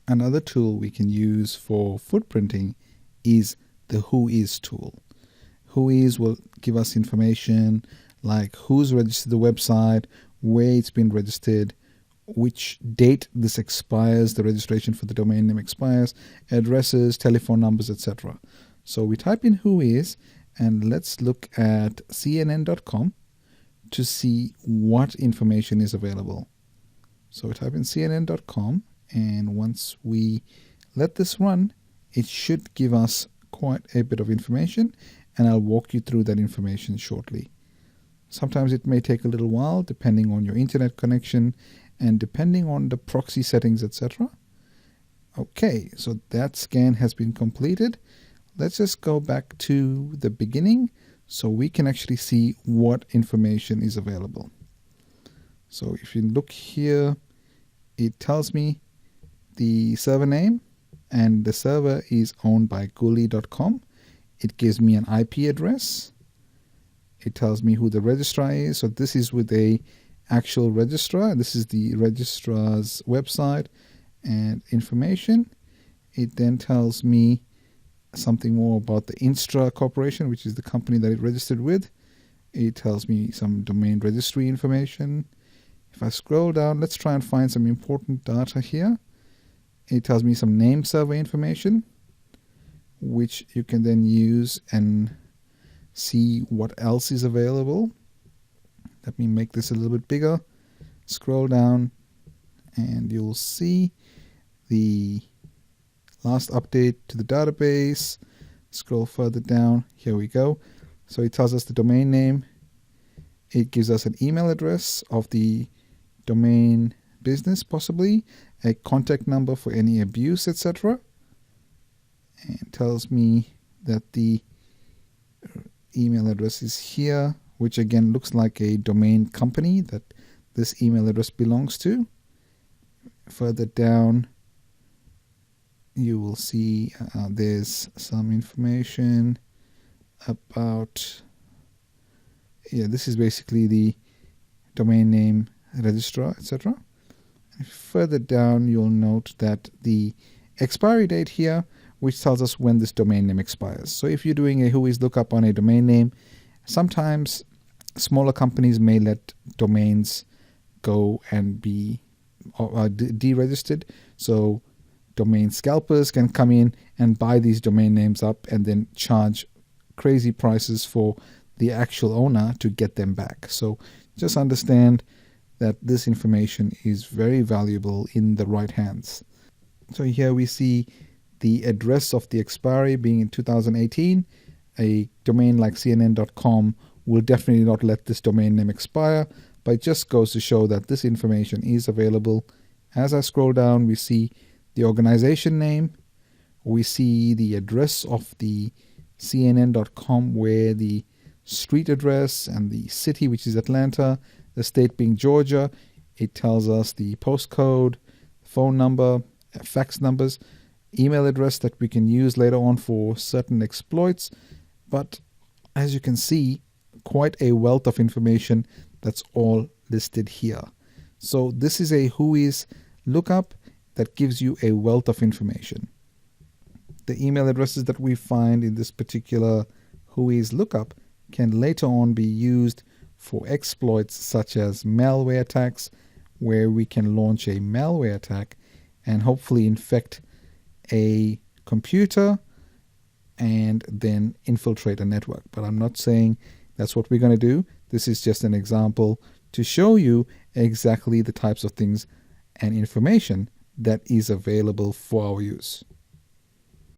Another tool we can use for footprinting is the Whois tool. Whois will give us information like who's registered the website, where it's been registered, which date this expires, the registration for the domain name expires, addresses, telephone numbers, etc. So we type in Whois and let's look at cnn.com to see what information is available. So we type in cnn.com, and once we let this run, it should give us quite a bit of information, and I'll walk you through that information shortly. Sometimes it may take a little while depending on your internet connection and depending on the proxy settings, etc. Okay, so that scan has been completed. Let's just go back to the beginning so we can actually see what information is available. So if you look here, it tells me the server name, and the server is owned by Guli.com. It gives me an IP address. It tells me who the registrar is. So this is with a actual registrar. This is the registrar's website and information. It then tells me something more about the Instra Corporation, which is the company that it registered with. It tells me some domain registry information. If I scroll down, let's try and find some important data here. It tells me some name server information, which you can then use and see what else is available. Let me make this a little bit bigger. Scroll down and you'll see the last update to the database. Scroll further down. Here we go. So it tells us the domain name. It gives us an email address of the domain business, possibly a contact number for any abuse, etc. And tells me that the email address is here, which again looks like a domain company that this email address belongs to. Further down, you will see there's some information about, this is basically the domain name, registrar, etc. Further down, you'll note that the expiry date here, which tells us when this domain name expires. So if you're doing a Whois lookup on a domain name, sometimes smaller companies may let domains go and be deregistered. So domain scalpers can come in and buy these domain names up and then charge crazy prices for the actual owner to get them back. So just understand that this information is very valuable in the right hands. So here we see the address of the expiry being in 2018. A domain like cnn.com will definitely not let this domain name expire, but it just goes to show that this information is available. As I scroll down, we see the organization name, we see the address of the cnn.com, where the street address and the city, which is Atlanta, the state being Georgia. It tells us the postcode, phone number, fax numbers, email address that we can use later on for certain exploits. But as you can see, quite a wealth of information that's all listed here. So this is a Whois lookup that gives you a wealth of information. The email addresses that we find in this particular Whois lookup can later on be used for exploits such as malware attacks, where we can launch a malware attack and hopefully infect a computer and then infiltrate a network. But I'm not saying that's what we're going to do. This is just an example to show you exactly the types of things and information that is available for our use.